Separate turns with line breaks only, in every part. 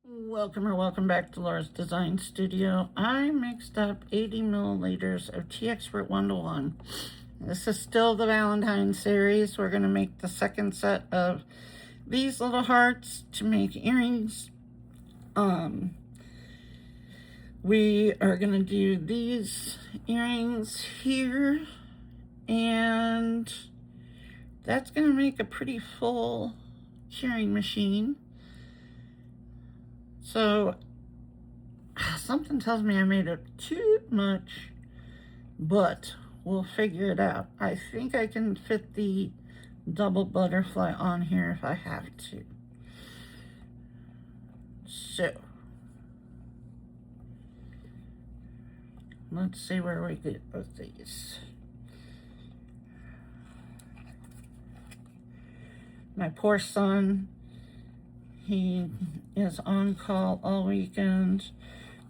Welcome back to Laura's Design Studio. I mixed up 80 milliliters of TEEXPERT 1:1. This is still the Valentine series. We're going to make the second set of these little hearts to make earrings. We are going to do these earrings here, and that's going to make a pretty full curing machine. So something tells me I made it too much, but we'll figure it out. I think I can fit the double butterfly on here if I have to. So let's see where we get with these. My poor son, he is on call all weekend.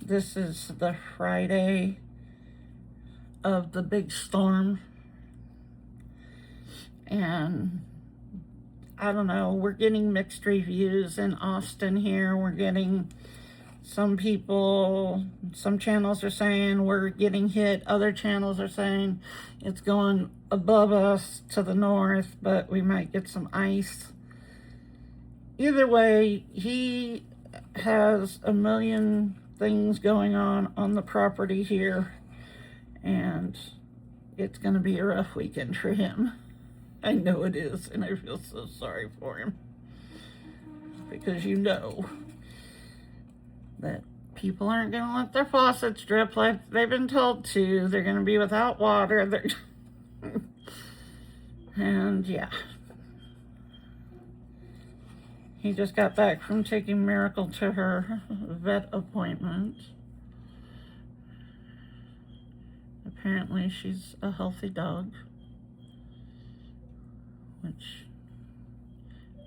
This is the Friday of the big storm. And I don't know, we're getting mixed reviews in Austin here. We're getting some people, some channels are saying we're getting hit. Other channels are saying it's going above us to the north, but we might get some ice. Either way, he has a million things going on the property here, and it's going to be a rough weekend for him. I know it is, and I feel so sorry for him, because you know that people aren't going to let their faucets drip like they've been told to. They're going to be without water. And yeah. He just got back from taking Miracle to her vet appointment. Apparently she's a healthy dog, which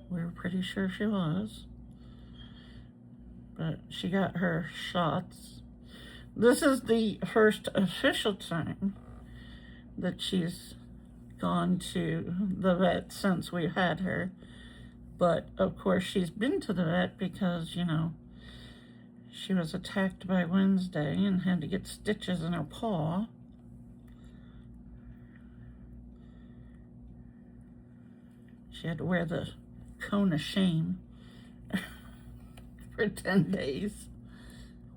we were pretty sure she was. But she got her shots. This is the first official time that she's gone to the vet since we've had her. But, of course, she's been to the vet because, you know, she was attacked by Wednesday and had to get stitches in her paw. She had to wear the cone of shame for 10 days,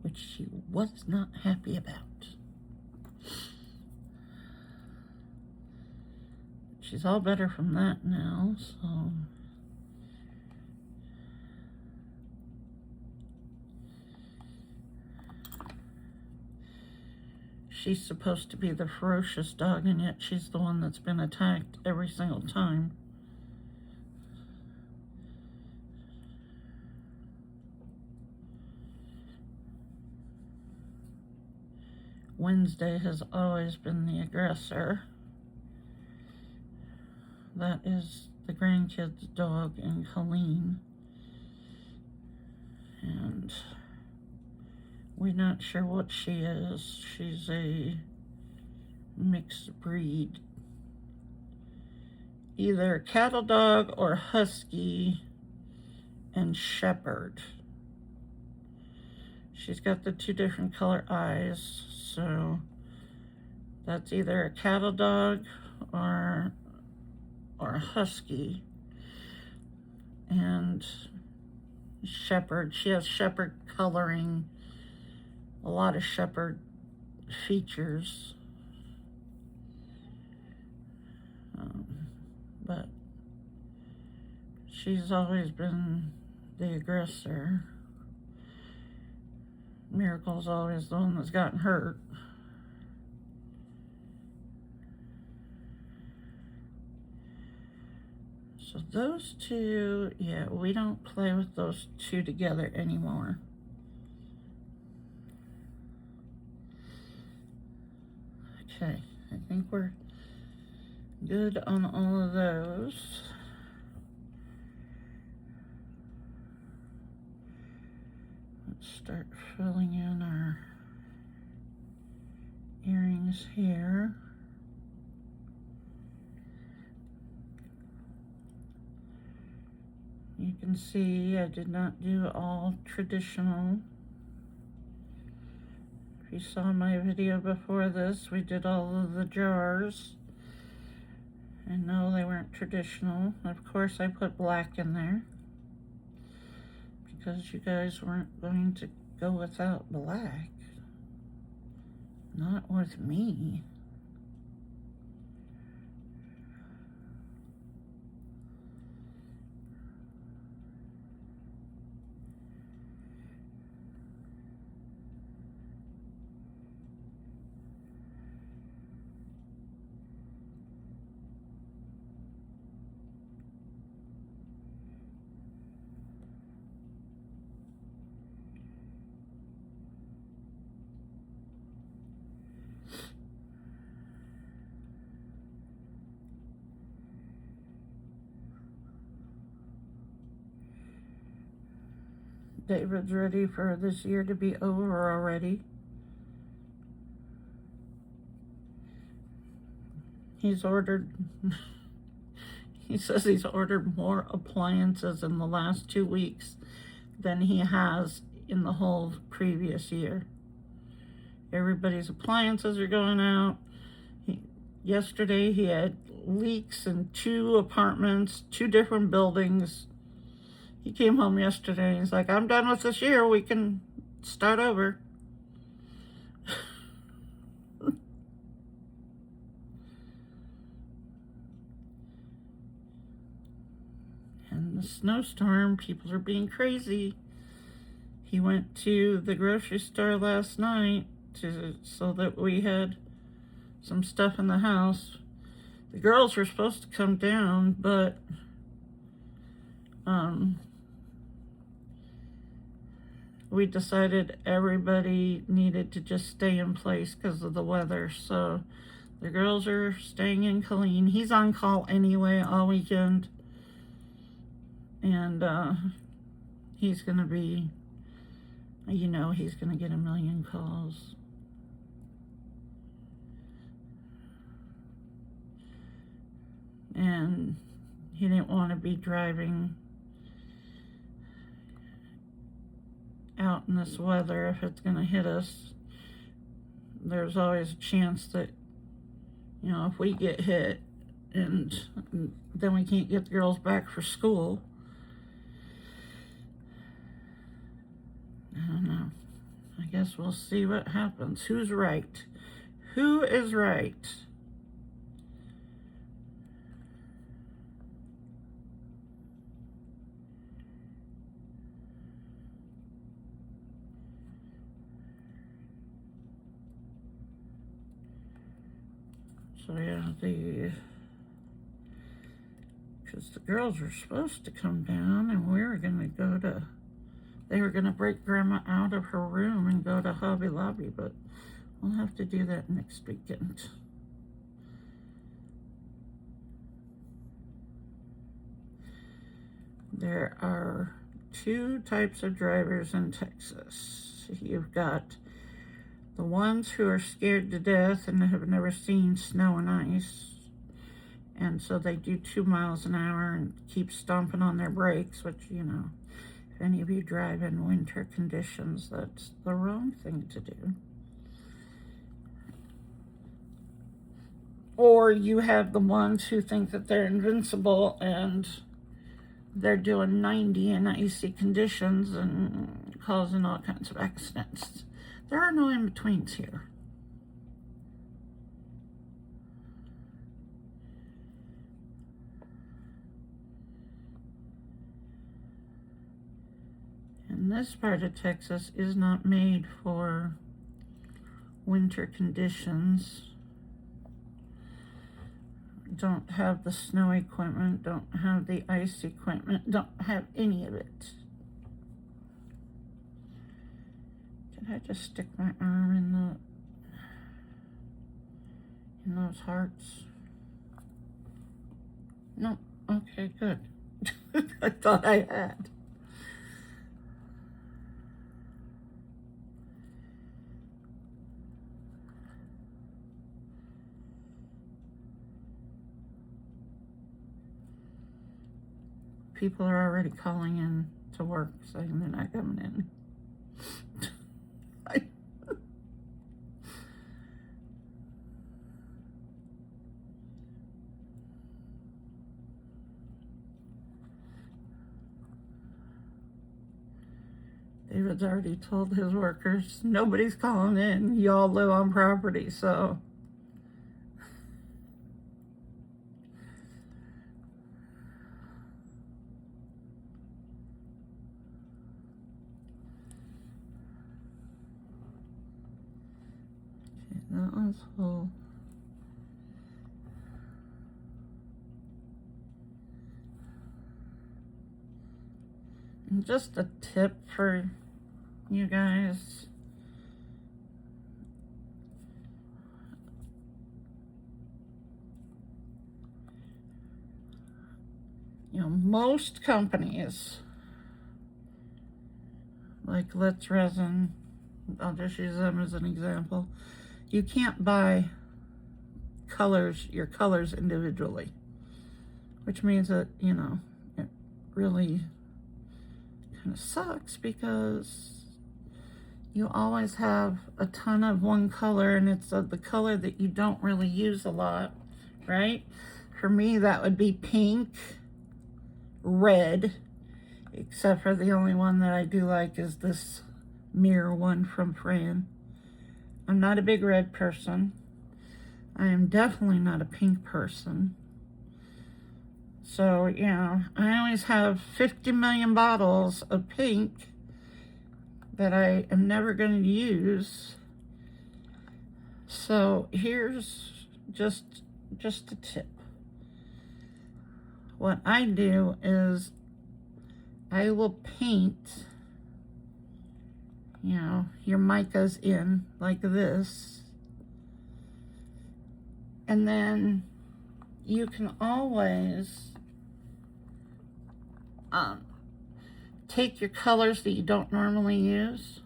which she was not happy about. She's all better from that now, so... She's supposed to be the ferocious dog, and yet she's the one that's been attacked every single time. Wednesday has always been the aggressor. That is the grandkids' dog, and Colleen. And we're not sure what she is. She's a mixed breed. Either cattle dog or husky and shepherd. She's got the two different color eyes, so that's either a cattle dog or a husky. And shepherd, she has shepherd coloring, a lot of shepherd features, but she's always been the aggressor. Miracle's always the one that's gotten hurt. So those two, yeah, we don't play with those two together anymore. Okay, I think we're good on all of those. Let's start filling in our earrings here. You can see I did not do all traditional. If you saw my video before this, we did all of the jars. And no, they weren't traditional. Of course, I put black in there because you guys weren't going to go without black. Not with me. David's ready for this year to be over already. He's ordered, he says he's ordered more appliances in the last 2 weeks than he has in the whole previous year. Everybody's appliances are going out. Yesterday he had leaks in 2 apartments, 2 different buildings. He came home yesterday and he's like, I'm done with this year. We can start over. And the snowstorm, people are being crazy. He went to the grocery store last night so that we had some stuff in the house. The girls were supposed to come down, but we decided everybody needed to just stay in place because of the weather. So the girls are staying in Colleen. He's on call anyway all weekend. And he's going to be, you know, he's going to get a million calls. And he didn't want to be driving out in this weather if it's going to hit us. There's always a chance that, you know, if we get hit and then we can't get the girls back for school. I don't know. I guess we'll see what happens. Who's right? Who is right? So yeah, because the girls were supposed to come down and we were going to go to, they were going to break Grandma out of her room and go to Hobby Lobby, but we'll have to do that next weekend. There are 2 types of drivers in Texas. You've got the ones who are scared to death and have never seen snow and ice, and so they do 2 miles an hour and keep stomping on their brakes, which, you know, if any of you drive in winter conditions, that's the wrong thing to do. Or you have the ones who think that they're invincible and they're doing 90 in icy conditions and causing all kinds of accidents. There are no in-betweens here. And this part of Texas is not made for winter conditions. Don't have the snow equipment, don't have the ice equipment, don't have any of it. Did I just stick my arm in those hearts? No, okay, good. I thought I had. people are already calling in to work saying they're not coming in. David's already told his workers, nobody's calling in. You all live on property, so. Okay, that one's full. And just a tip for you guys. You know, most companies, like Let's Resin, I'll just use them as an example. You can't buy your colors individually, which means that, you know, it really kind of sucks because you always have a ton of one color, and it's the color that you don't really use a lot, right? For me, that would be pink, red, except for the only one that I do like is this mirror one from Fran. I'm not a big red person. I am definitely not a pink person. So, you know, I always have 50 million bottles of pink that I am never going to use. So here's just a tip. What I do is I will paint, you know, your micas in like this. And then you can always take your colors that you don't normally use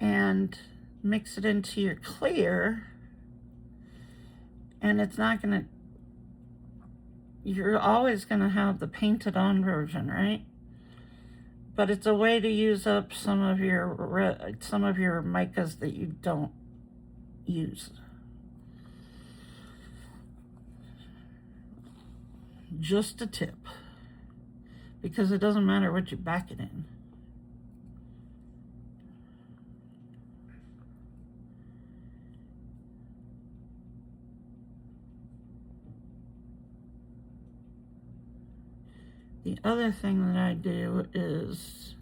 and mix it into your clear, and it's not gonna, you're always gonna have the painted on version, right? But it's a way to use up some of your micas that you don't use. Just a tip, because it doesn't matter what you back it in. The other thing that I do is,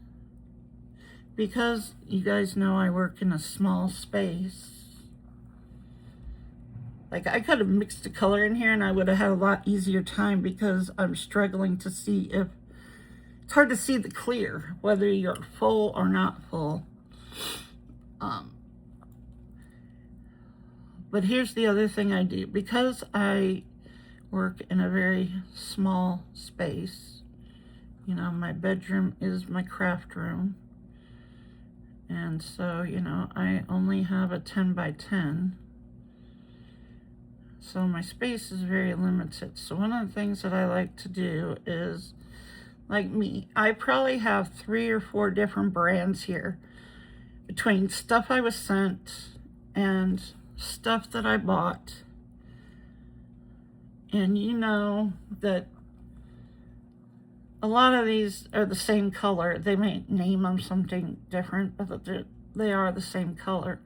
because you guys know I work in a small space, like I could have mixed a color in here and I would have had a lot easier time, because I'm struggling to see if, it's hard to see the clear, whether you're full or not full. But here's the other thing I do. Because I work in a very small space, you know, my bedroom is my craft room. And so, you know, I only have a 10 by 10. So my space is very limited. So one of the things that I like to do is, like me, I probably have 3 or 4 different brands here, between stuff I was sent and stuff that I bought. And you know that a lot of these are the same color. They may name them something different, but they are the same color.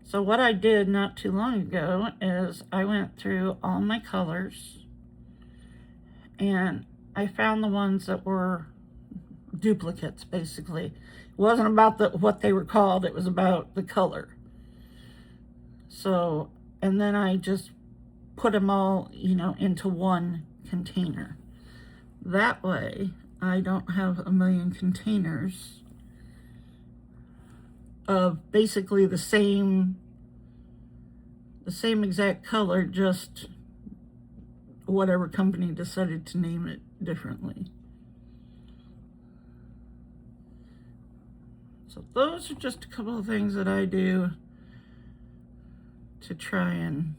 So what I did not too long ago is I went through all my colors and I found the ones that were duplicates, basically. It wasn't about what they were called, it was about the color. So, and then I just put them all, you know, into one container. That way, I don't have a million containers of basically the same exact color, just whatever company decided to name it differently. So those are just a couple of things that I do to try and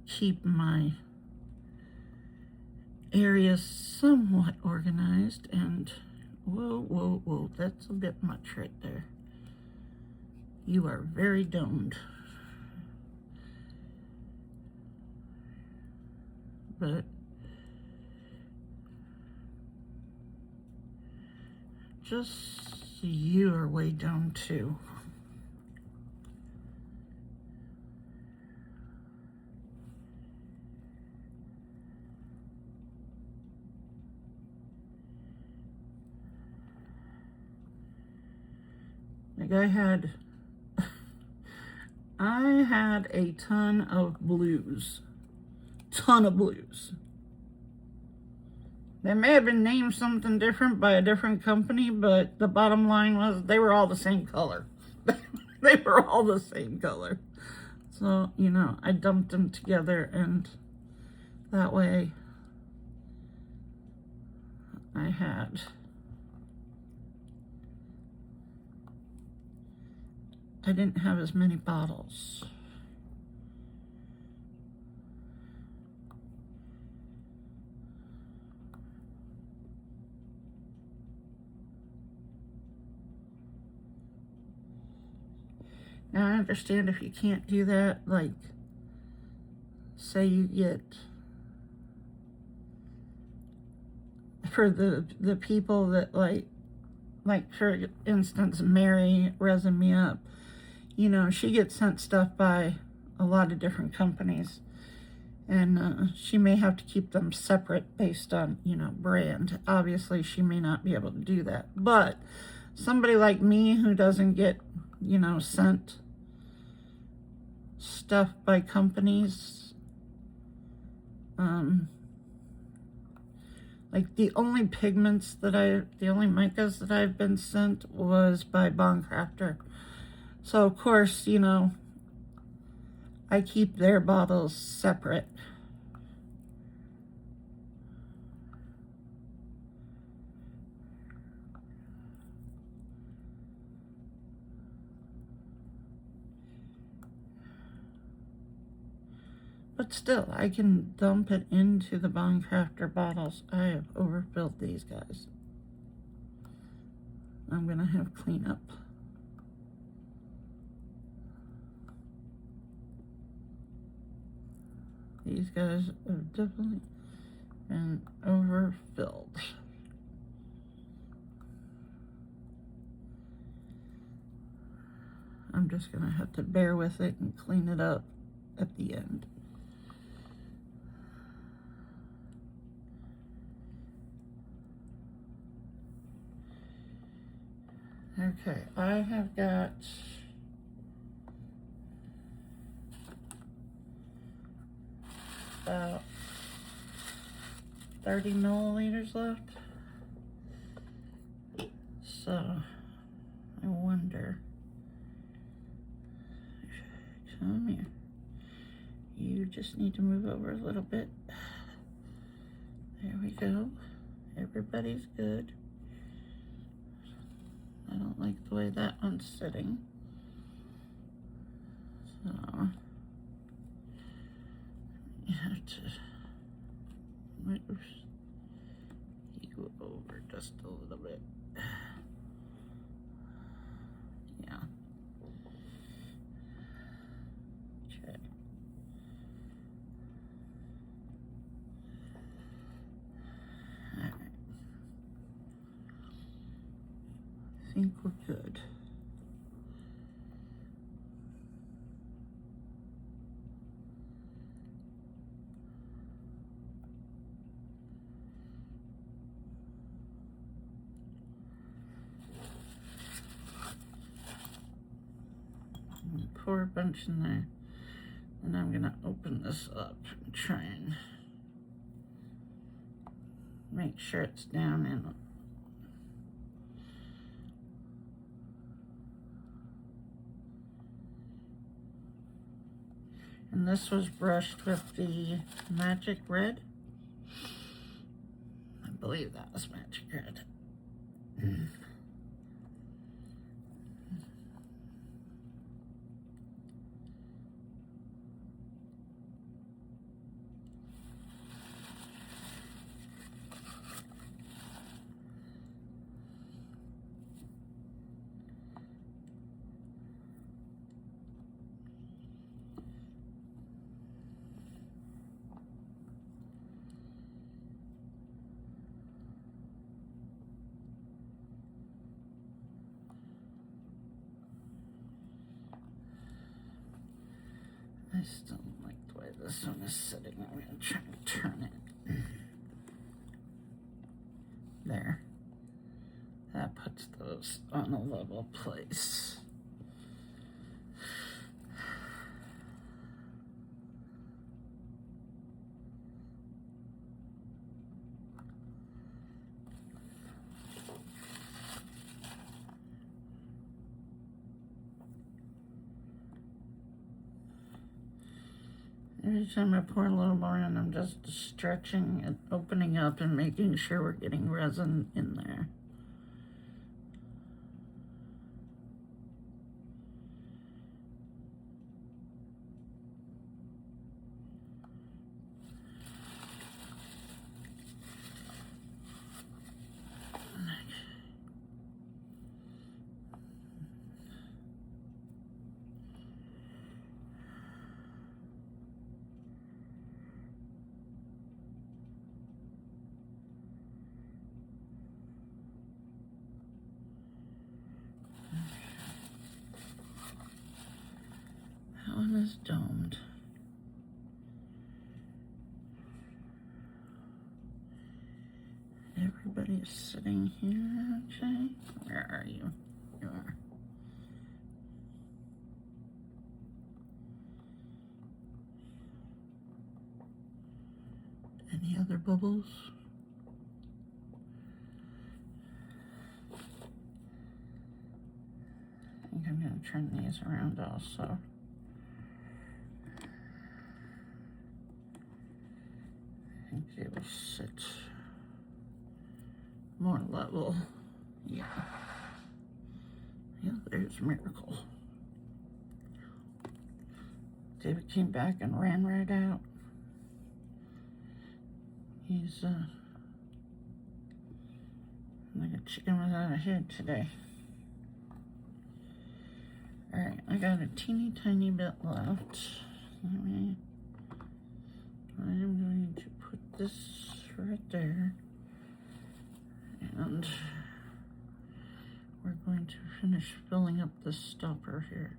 keep my area somewhat organized, and whoa, that's a bit much right there. You are very domed. But just you are way down too. Like I had a ton of blues. They may have been named something different by a different company, but the bottom line was they were all the same color. They were all the same color. So, you know, I dumped them together, and that way I didn't have as many bottles. Now I understand if you can't do that, like, say you get, for the people that like for instance, Mary resin me up, you know, she gets sent stuff by a lot of different companies, and she may have to keep them separate based on, you know, brand. Obviously, she may not be able to do that, but somebody like me who doesn't get, you know, sent stuff by companies, like the only micas that I've been sent was by Craftor. So of course, you know, I keep their bottles separate. But still, I can dump it into the Craftor bottles. I have overfilled these guys. I'm gonna have cleanup. These guys have definitely been overfilled. I'm just gonna have to bear with it and clean it up at the end. Okay, I have got about 30 milliliters left. So I wonder, come here. You just need to move over a little bit. There we go. Everybody's good. I don't like the way that one's sitting. So you have to move you over just a little bit. Yeah. Okay. All right. I think we're good. Pour a bunch in there, and I'm gonna open this up and try and make sure it's down in. And this was brushed with the Magic Red. I believe that was Magic Red. I still don't like the way this one is sitting. I'm going to try to turn it. There. That puts those on a level place. Every time I pour a little more in, I'm just stretching and opening up and making sure we're getting resin in there. That one is domed. Everybody's sitting here, okay? Where are you? You are. Any other bubbles? I think I'm going to turn these around also. I think they will sit more level. Yeah. Yeah, there's Miracle. David came back and ran right out. He's like a chicken without a head today. Alright, I got a teeny tiny bit left. I'm going to put this right there. And we're going to finish filling up this stopper here.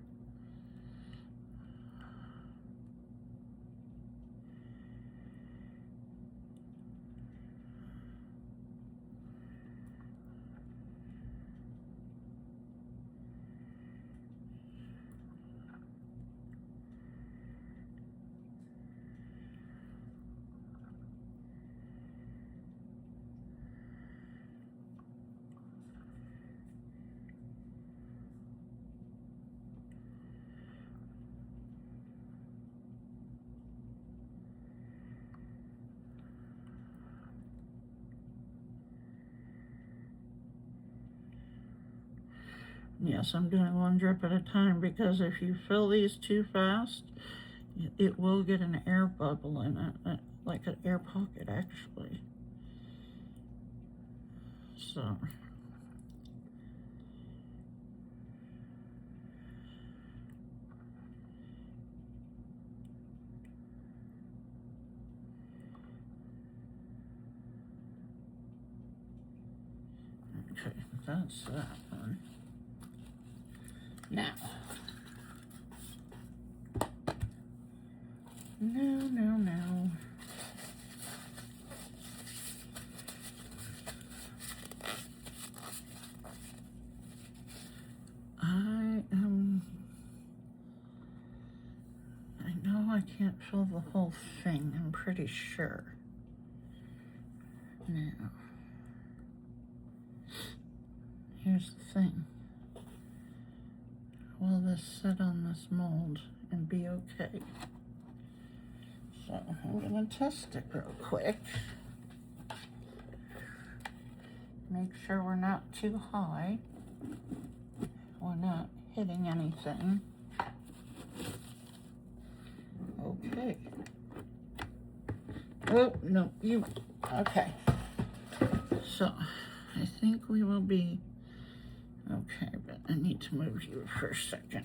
Yes, I'm doing one drip at a time because if you fill these too fast, it will get an air bubble in it, like an air pocket actually. So. Okay, that's that one. Now, no. I know I can't fill the whole thing, I'm pretty sure. Now, here's the thing. Will this sit on this mold and be okay? So I'm gonna test it real quick. Make sure we're not too high. We're not hitting anything. Okay. Oh, no, you, okay. So I think we will be okay, but I need to move you for a second.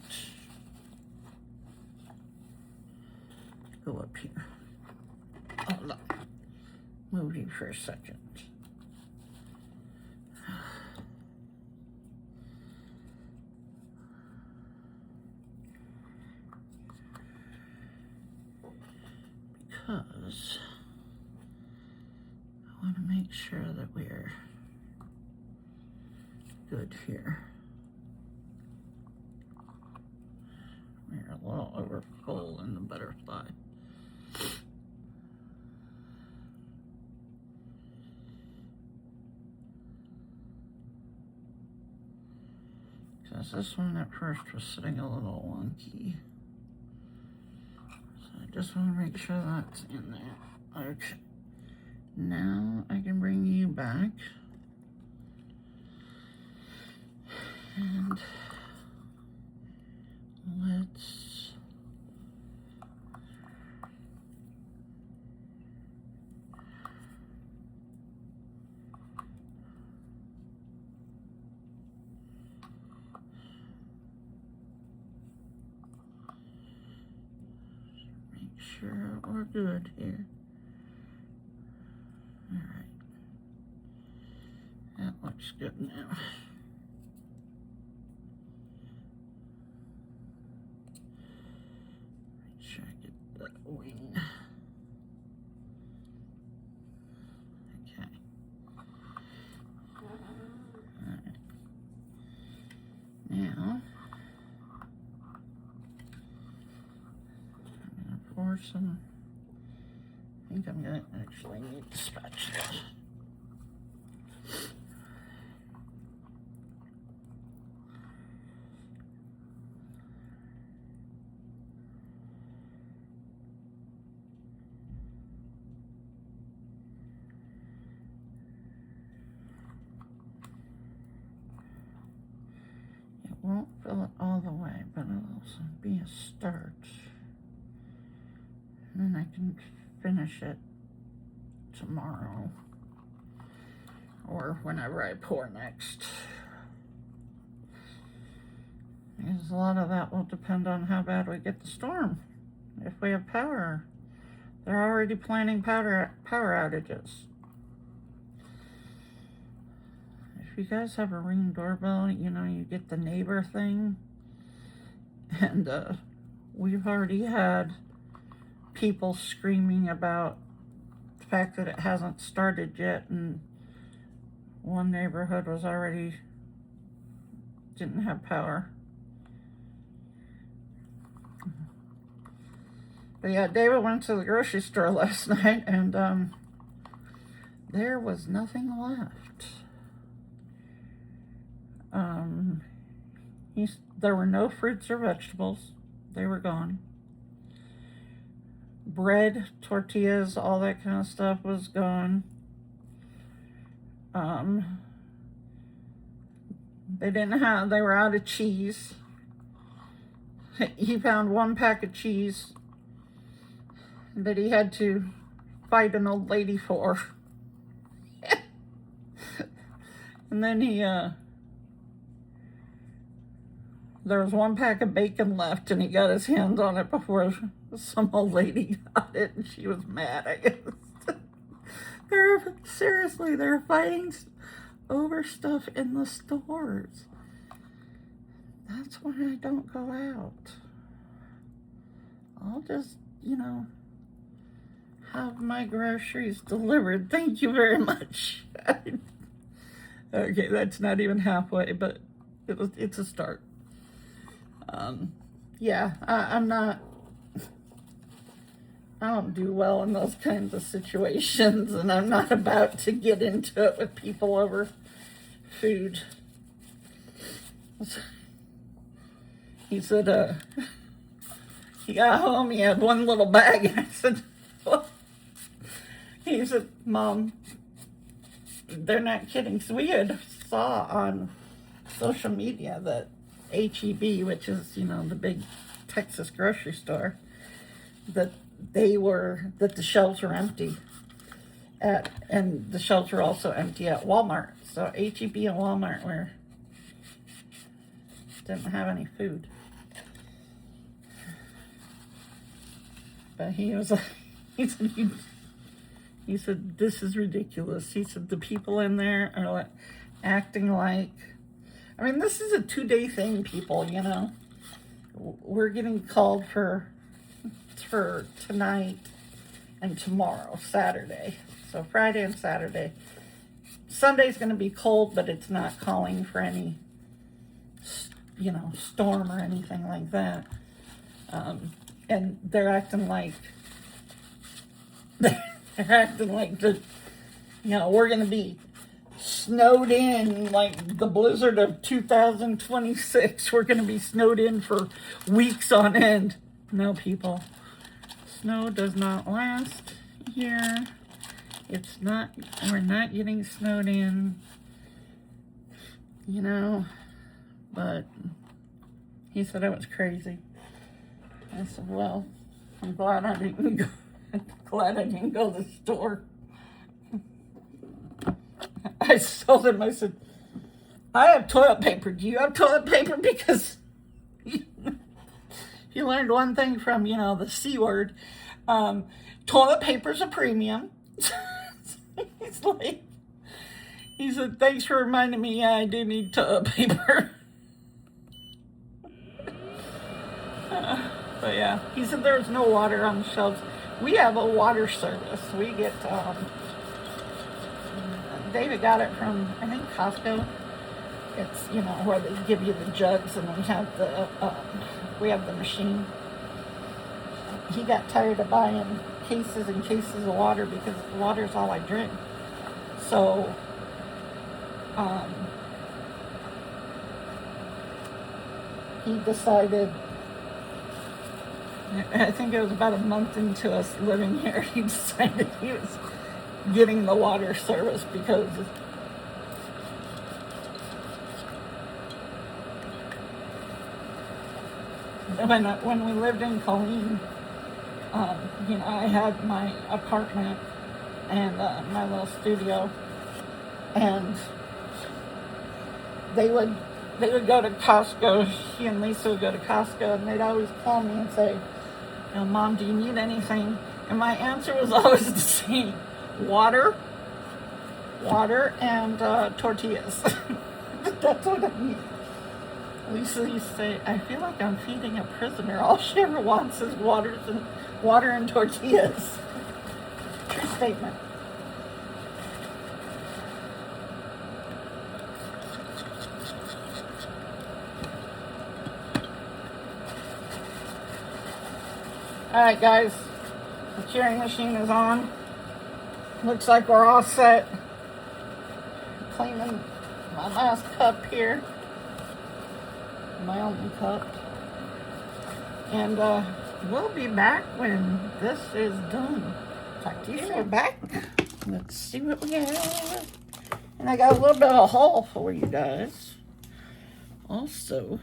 Go up here. Oh, look. Move you for a second. make sure that we're good here. We're a little over full in the butterfly. Because this one at first was sitting a little wonky. So I just want to make sure that's in there. Okay. Now I can bring you back. And let's make sure we're good here. All right. That looks good now. Wing. Okay. All right. Now, I'm going to pour some. I think I'm going to actually need the spatula. Won't fill it all the way, but it'll also be a start. And then I can finish it tomorrow or whenever I pour next. Because a lot of that will depend on how bad we get the storm. If we have power, they're already planning power outages. If you guys have a Ring doorbell, you know, you get the neighbor thing. And we've already had people screaming about the fact that it hasn't started yet. And one neighborhood was already, didn't have power. But yeah, David went to the grocery store last night and there was nothing left. There were no fruits or vegetables. They were gone. Bread, tortillas, all that kind of stuff was gone. They were out of cheese. He found one pack of cheese that he had to fight an old lady for. And then there was one pack of bacon left, and he got his hands on it before some old lady got it, and she was mad, I guess. Seriously, they're fighting over stuff in the stores. That's why I don't go out. I'll just, you know, have my groceries delivered. Thank you very much. Okay, that's not even halfway, but it's a start. Yeah, I don't do well in those kinds of situations, and I'm not about to get into it with people over food. He said, he got home, he had one little bag, and I said, what? He said, Mom, they're not kidding. So we had saw on social media that HEB, which is, you know, the big Texas grocery store, that the shelves were empty and the shelves were also empty at Walmart. So HEB and Walmart didn't have any food. But he said, this is ridiculous. He said, the people in there are acting like, I mean, this is a 2-day thing, people, you know. We're getting called for tonight and tomorrow, Saturday. So Friday and Saturday. Sunday's going to be cold, but it's not calling for any, you know, storm or anything like that. And they're acting like the, you know, we're going to be snowed in like the blizzard of 2026. We're going to be snowed in for weeks on end. No, people. Snow does not last here. It's not, we're not getting snowed in, you know, but he said I was crazy. I said, well, I'm glad I didn't go, glad I didn't go to the store. I told him, I said, I have toilet paper. Do you have toilet paper? Because you learned one thing from, you know, the C word. Toilet paper's a premium. He's like, he said, thanks for reminding me, yeah, I do need toilet paper. But yeah, he said there's no water on the shelves. We have a water service. We get, David got it from, I think, Costco. It's, you know, where they give you the jugs and we have the machine. He got tired of buying cases and cases of water because water is all I drink. So, he decided, I think it was about a month into us living here, he decided he was getting the water service because when we lived in Colleen, you know, I had my apartment and my little studio, and they would go to Costco. He and Lisa would go to Costco, and they'd always call me and say, you know, Mom, do you need anything? And my answer was always the same: water, and tortillas. That's what I need. Lisa used to say, I feel like I'm feeding a prisoner. All she ever wants is water and tortillas. True statement. Alright guys, the curing machine is on. Looks like we're all set. Cleaning my last cup here. My only cup. And we'll be back when this is done. Talk to you soon. We're back. Let's see what we have. And I got a little bit of a haul for you guys. Also,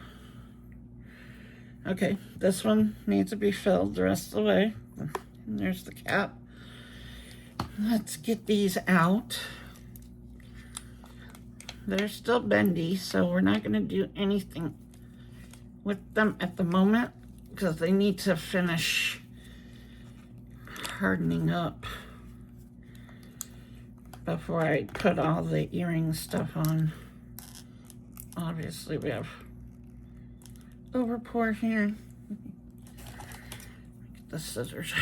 okay, this one needs to be filled the rest of the way. And there's the cap. Let's get these out. They're still bendy, so we're not going to do anything with them at the moment because they need to finish hardening up before I put all the earring stuff on. Obviously, we have overpour here. Get the scissors.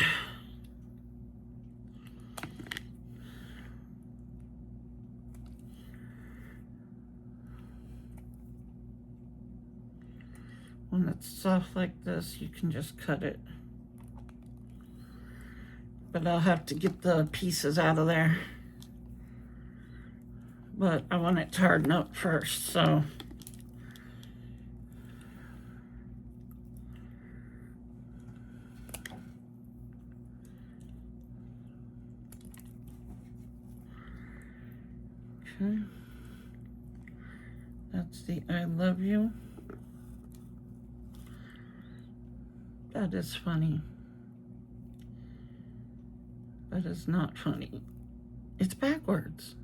When it's soft like this, you can just cut it. But I'll have to get the pieces out of there. But I want it to harden up first, so. Okay. That's the I love you. That is funny. That is not funny. It's backwards.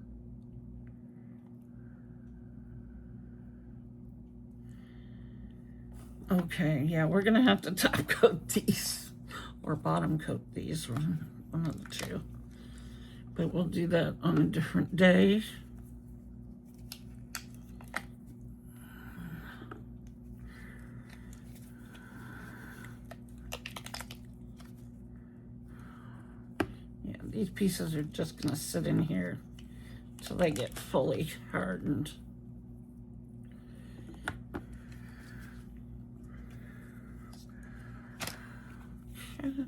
Okay, yeah, we're gonna have to top coat these or bottom coat these, one of the two. But we'll do that on a different day. these pieces are just gonna sit in here till they get fully hardened. Okay.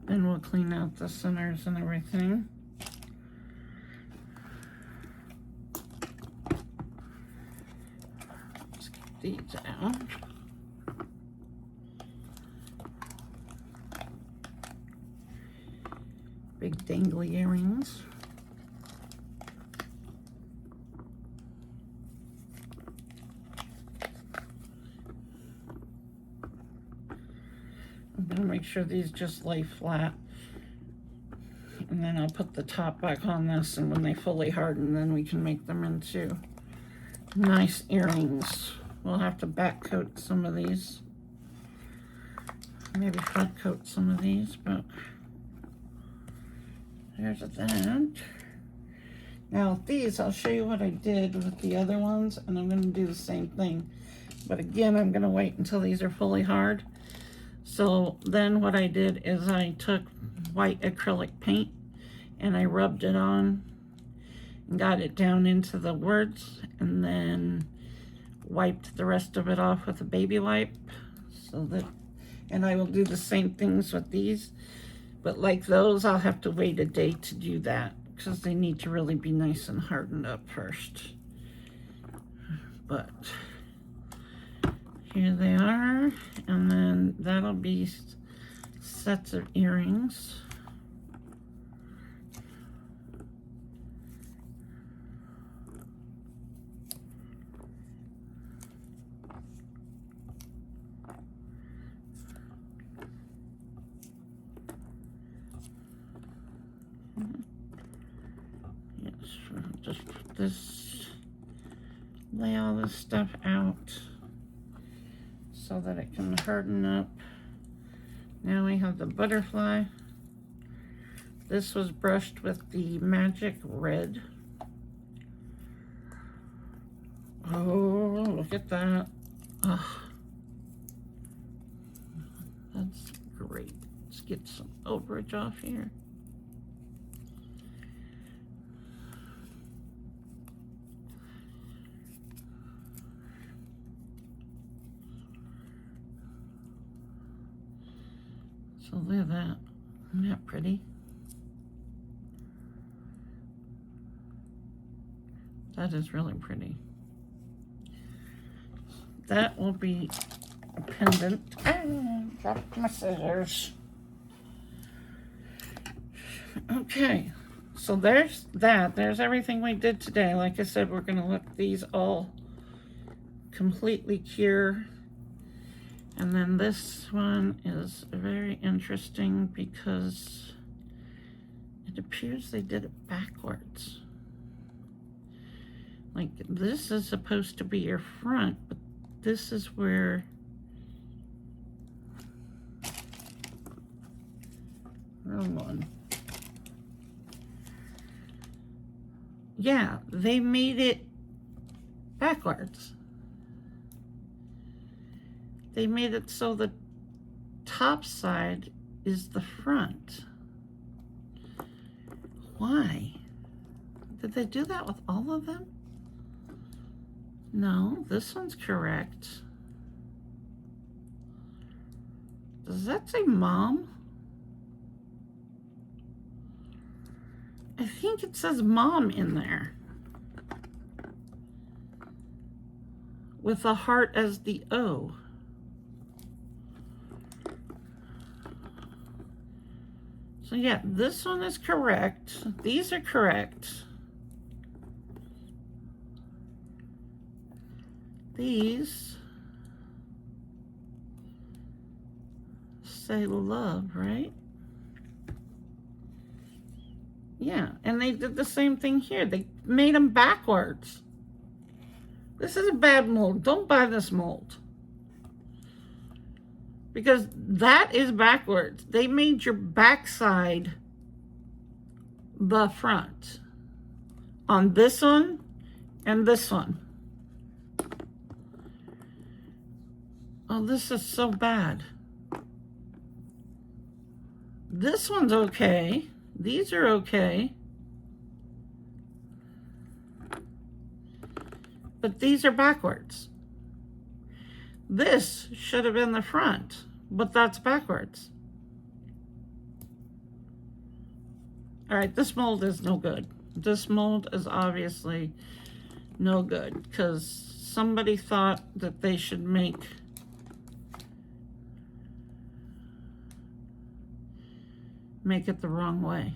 Then we'll clean out the centers and everything. Let's get these out. Big dangly earrings. I'm gonna make sure these just lay flat, and then I'll put the top back on this, and when they fully harden, then we can make them into nice earrings. We'll have to back coat some of these, maybe front coat some of these, but there's that. Now these, I'll show you what I did with the other ones, and I'm gonna do the same thing, but again, I'm gonna wait until these are fully hard. So then what I did is I took white acrylic paint and I rubbed it on and got it down into the words, and then wiped the rest of it off with a baby wipe. So that, and I will do the same things with these, but like those, I'll have to wait a day to do that because they need to really be nice and hardened up first. But here they are, and then that'll be sets of earrings. Yes, just put this, lay all this stuff out so that it can harden up. Now we have the butterfly. This was brushed with the Magic Red. Oh, look at that. Oh, that's great. Let's get some overage off here. So look at that. Isn't that pretty? That is really pretty. That will be a pendant. Ah, dropped my scissors. Okay, so there's that. There's everything we did today. Like I said, we're going to let these all completely cure. And then this one is very interesting because it appears they did it backwards. Like this is supposed to be your front, but this is where wrong one. Yeah, they made it backwards. They made it so the top side is the front. Why? Did they do that with all of them? No, this one's correct. Does that say mom? I think it says mom in there. With a heart as the O. So yeah, this one is correct. These are correct. These say love, right? Yeah, and they did the same thing here. They made them backwards. This is a bad mold. Don't buy this mold. Because that is backwards. They made your backside the front on this one and this one. Oh, this is so bad. This one's okay. These are okay. But these are backwards. This should have been the front, but that's backwards. All right, this mold is no good. This mold is obviously no good because somebody thought that they should make it the wrong way.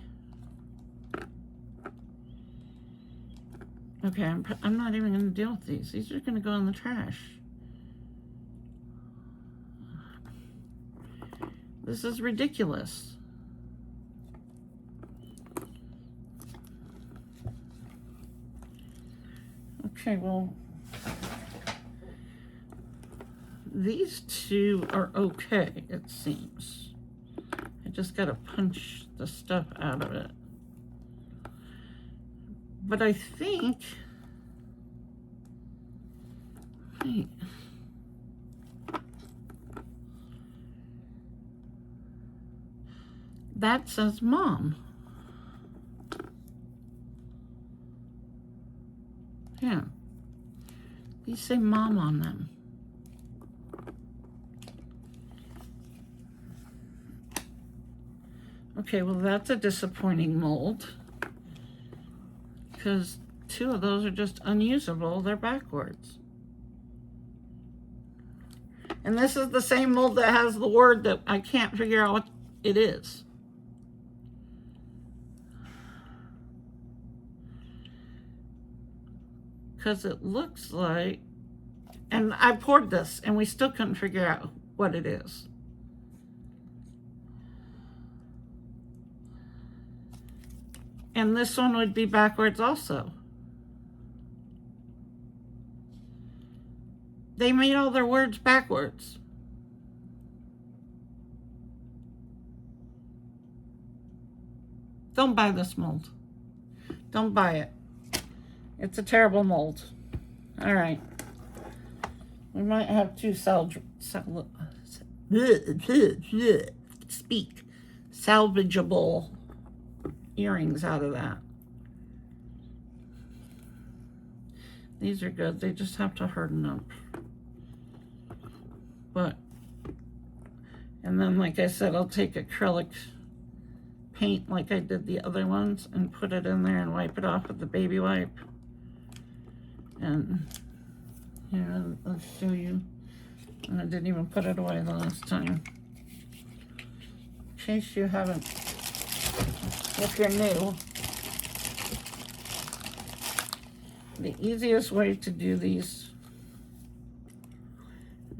Okay, I'm not even going to deal with these. These are going to go in the trash. This is ridiculous. Okay, well, these two are okay, it seems. I just got to punch the stuff out of it. But I think, wait, that says mom. Yeah, these say mom on them. Okay, well that's a disappointing mold because two of those are just unusable. They're backwards. And this is the same mold that has the word that I can't figure out what it is. Because it looks like, and I poured this and we still couldn't figure out what it is. And this one would be backwards also. They made all their words backwards. Don't buy this mold. Don't buy it. It's a terrible mold. All right. We might have two salvageable earrings out of that. These are good. They just have to harden up. But, and then like I said, I'll take acrylic paint like I did the other ones and put it in there and wipe it off with the baby wipe. And here, I'll show you. And I didn't even put it away the last time. In case you haven't, if you're new, the easiest way to do these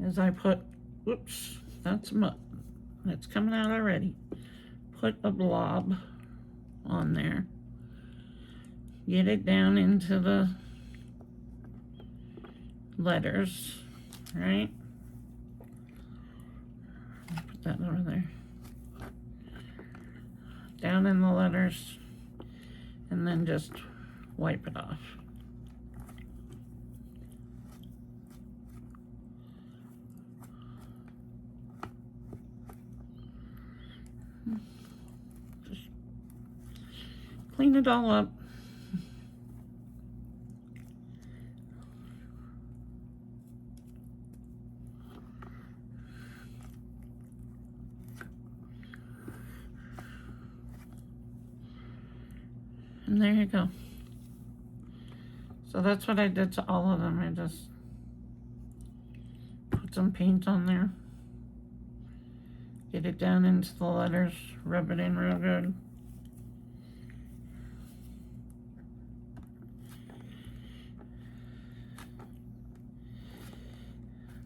is I put, whoops, that's mud. It's coming out already. Put a blob on there. Get it down into the letters, right? Put that over there. Down in the letters, and then just wipe it off. Just clean it all up. And there you go. So that's what I did to all of them. I just put some paint on there. Get it down into the letters. Rub it in real good.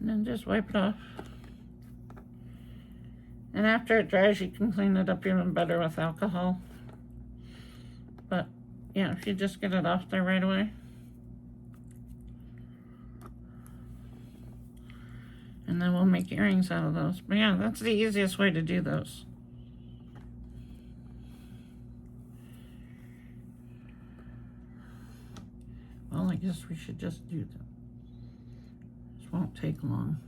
And then just wipe it off. And after it dries, you can clean it up even better with alcohol. But yeah, if you just get it off there right away. And then we'll make earrings out of those. But yeah, that's the easiest way to do those. Well, I guess we should just do them. This won't take long.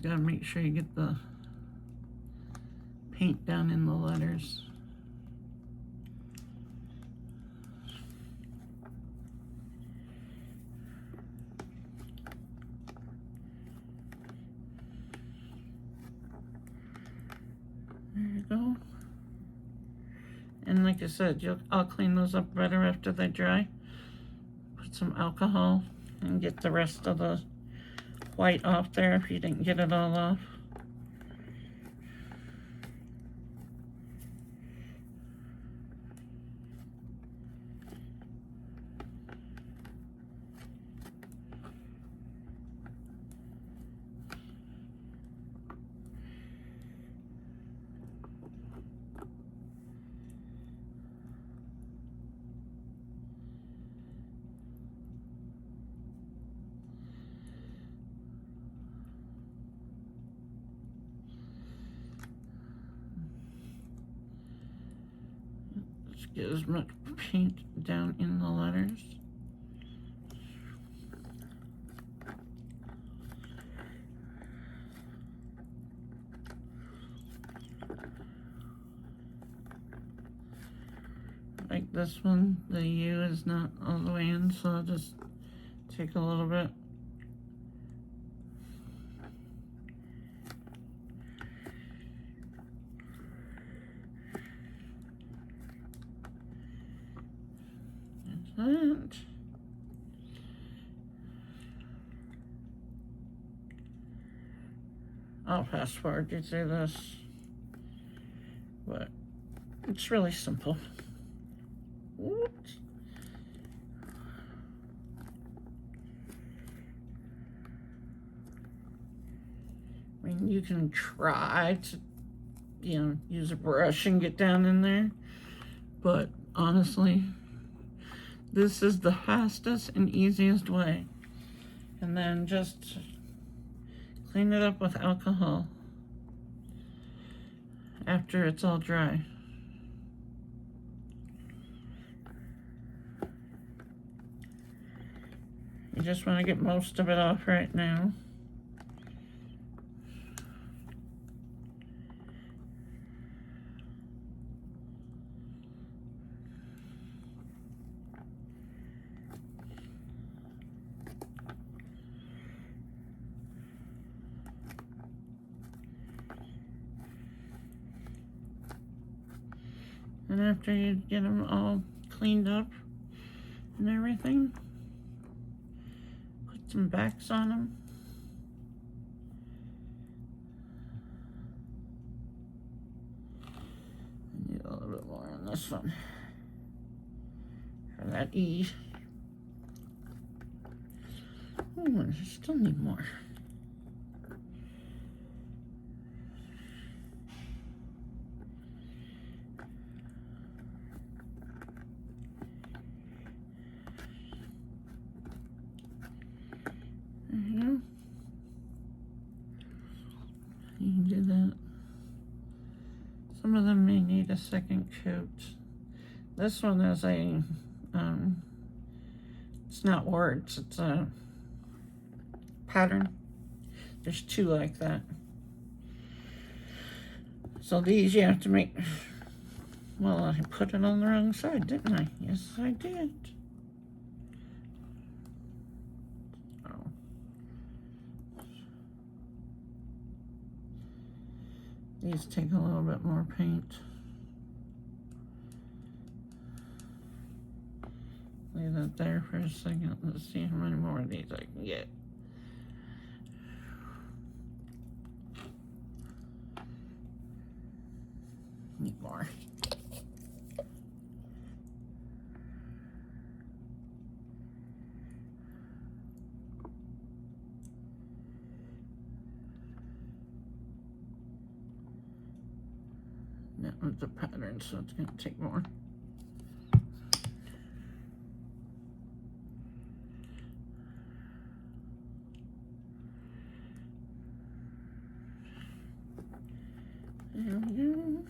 gotta make sure you get the paint down in the letters. There you go. And like I said, I'll clean those up better after they dry. Put some alcohol and get the rest of the white off there if you didn't get it all off. Get as much paint down in the letters. Like this one, the U is not all the way in, so I'll just take a little bit. That. I'll fast forward you through this, but it's really simple. Oops. I mean, you can try to, use a brush and get down in there, but honestly, this is the fastest and easiest way. And then just clean it up with alcohol after it's all dry. You just want to get most of it off right now. And after you get them all cleaned up and everything, put some backs on them. I need a little bit more on this one for that E. Oh, I still need more. You can do that. Some of them may need a second coat. This one is a, it's not words, it's a pattern. There's two like that. So these you have to make, well, I put it on the wrong side, didn't I? Yes, I did. These take a little bit more paint. Leave that there for a second. Let's see how many more of these I can get. Need more. That one's a pattern, so it's going to take more. There we go.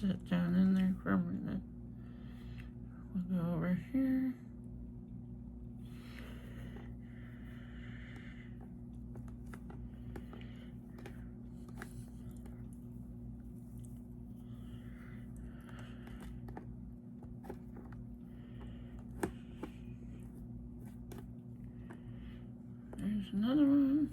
sit down in there for a minute. We'll go over here. There's another one.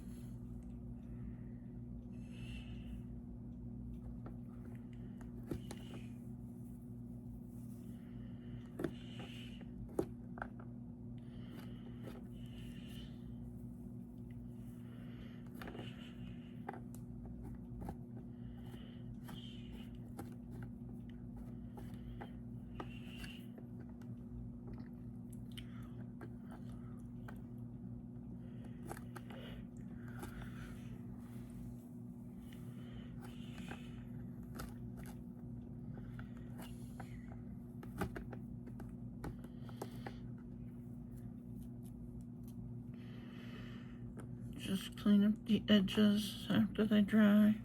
Just clean up the edges after they dry.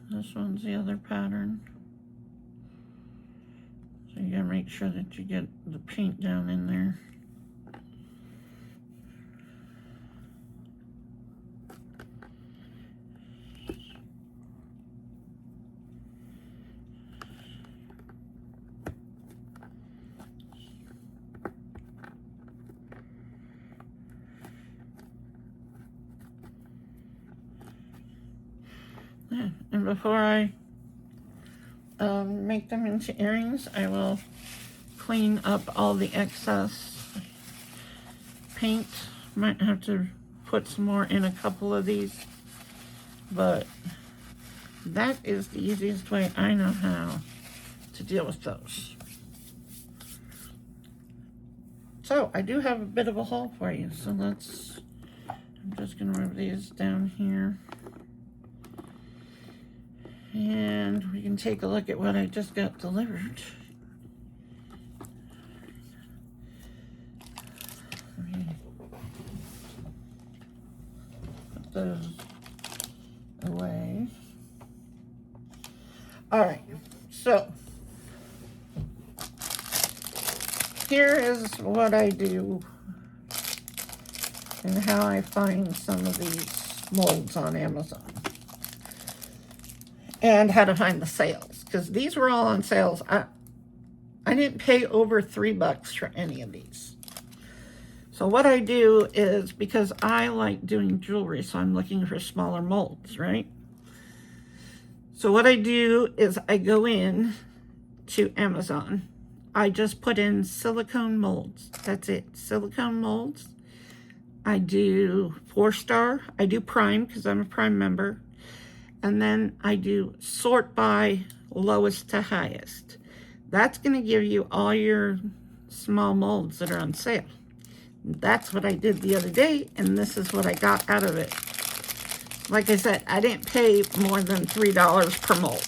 This one's the other pattern. So you gotta make sure that you get the paint down in there. And before I make them into earrings, I will clean up all the excess paint. Might have to put some more in a couple of these, but that is the easiest way I know how to deal with those. So I do have a bit of a haul for you, so I'm just gonna move these down here. And we can take a look at what I just got delivered. Put those away. All right, so here is what I do and how I find some of these molds on Amazon. And how to find the sales, because these were all on sales. I didn't pay over $3 for any of these. So what I do is, because I like doing jewelry, so I'm looking for smaller molds, right? So what I do is I go in to Amazon. I just put in silicone molds. That's it, silicone molds. I do 4-star. I do Prime because I'm a Prime member. And then I do sort by lowest to highest. That's going to give you all your small molds that are on sale. That's what I did the other day, and this is what I got out of it. Like I said, I didn't pay more than $3 per mold.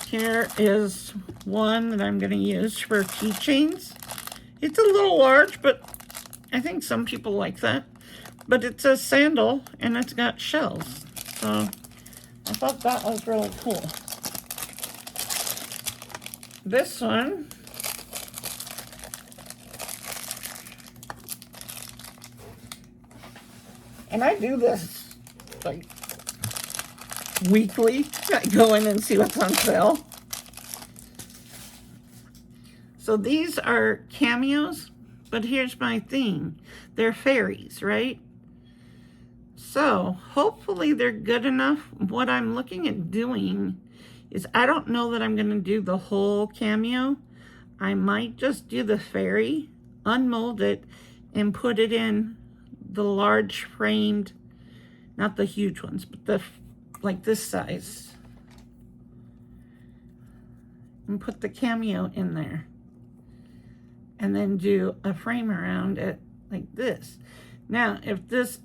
Here is one that I'm going to use for keychains. It's a little large, but I think some people like that. But it's a sandal, and it's got shells. So I thought that was really cool. This one and I do this like weekly. I go in and see what's on sale. So these are cameos, but here's my thing. They're fairies, right? So hopefully they're good enough. What I'm looking at doing is, I don't know that I'm going to do the whole cameo. I might just do the fairy, unmold it, and put it in the large framed, not the huge ones, but the like this size, and put the cameo in there, and then do a frame around it like this. Now, if this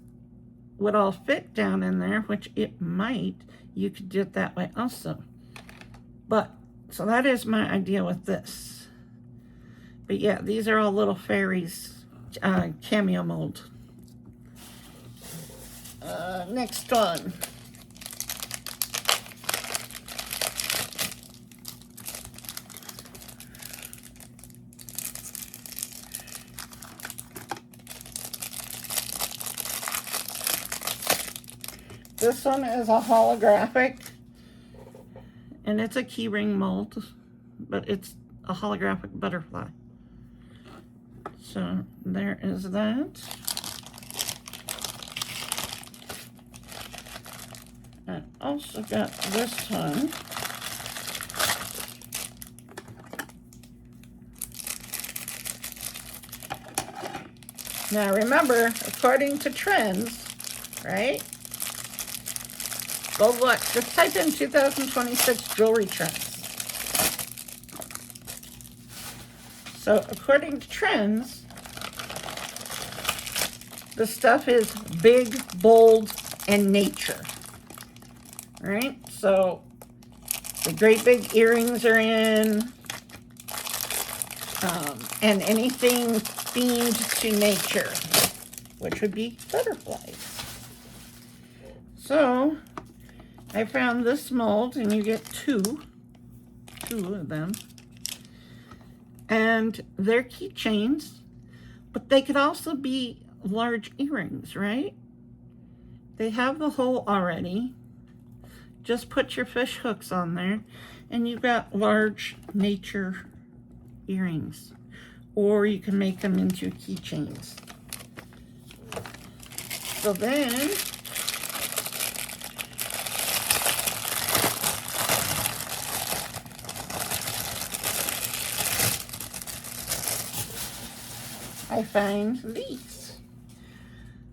would all fit down in there, which it might, you could do it that way also. But, so that is my idea with this. But yeah, these are all little fairies, cameo mold. Next one. This one is a holographic, and it's a keyring mold, but it's a holographic butterfly. So there is that. I also got this one. Now remember, according to trends, right? Go look, just type in 2026 jewelry trends. So according to trends, the stuff is big, bold, and nature. Right? So the great big earrings are in, and anything themed to nature, which would be butterflies. So I found this mold, and you get two of them, and they're keychains, but they could also be large earrings, right? They have the hole already. Just put your fish hooks on there, and you've got large nature earrings, or you can make them into keychains. So then I find these.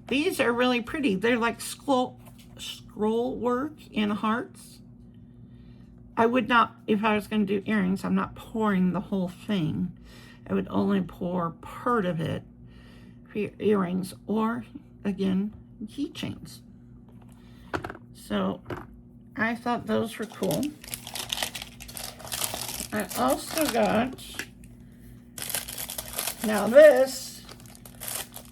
These are really pretty. They're like scroll work in hearts. I would not, if I was going to do earrings, I'm not pouring the whole thing. I would only pour part of it for your earrings, or again, keychains. So I thought those were cool. I also got, now this,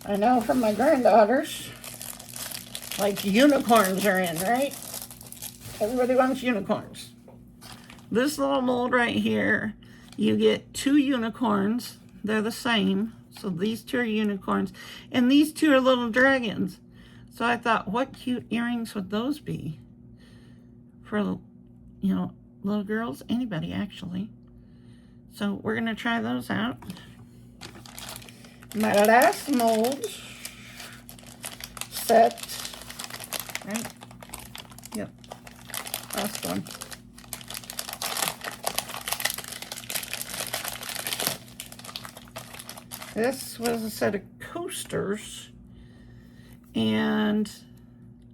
I know from my granddaughters, like unicorns are in, right? Everybody wants unicorns. This little mold right here, you get 2 unicorns. They're the same. So these 2 are unicorns, and these 2 are little dragons. So I thought, what cute earrings would those be? For, you know, little girls, anybody actually. So we're gonna try those out. My last mold set, right? Yep, last one. This was a set of coasters, and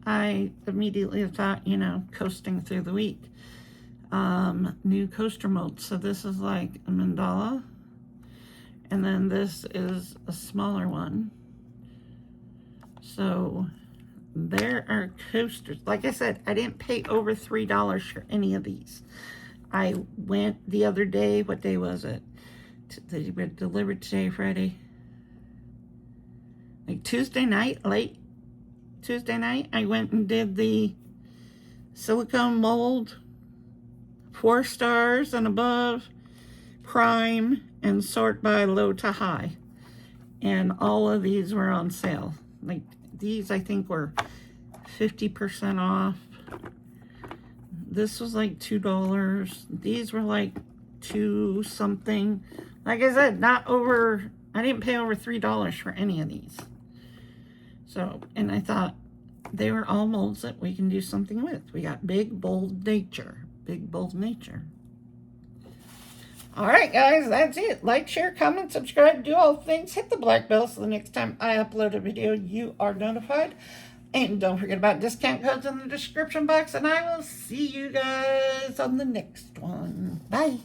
I immediately thought, you know, coasting through the week. New coaster mold. So this is like a mandala, and then this is a smaller one. So there are coasters. Like I said, I didn't pay over $3 for any of these. I went the other day, what day was it? They were delivered today, Friday. Like Tuesday night, late Tuesday night, I went and did the silicone mold, 4 stars and above, prime, and sort by low to high. And all of these were on sale. Like these, I think, were 50% off. This was like $2. These were like $2 something. Like I said, not over, I didn't pay over $3 for any of these. So, and I thought they were all molds that we can do something with. We got big, bold nature. Big, bold nature. All right, guys, that's it. Like, share, comment, subscribe, do all things. Hit the black bell so the next time I upload a video, you are notified. And don't forget about discount codes in the description box. And I will see you guys on the next one. Bye.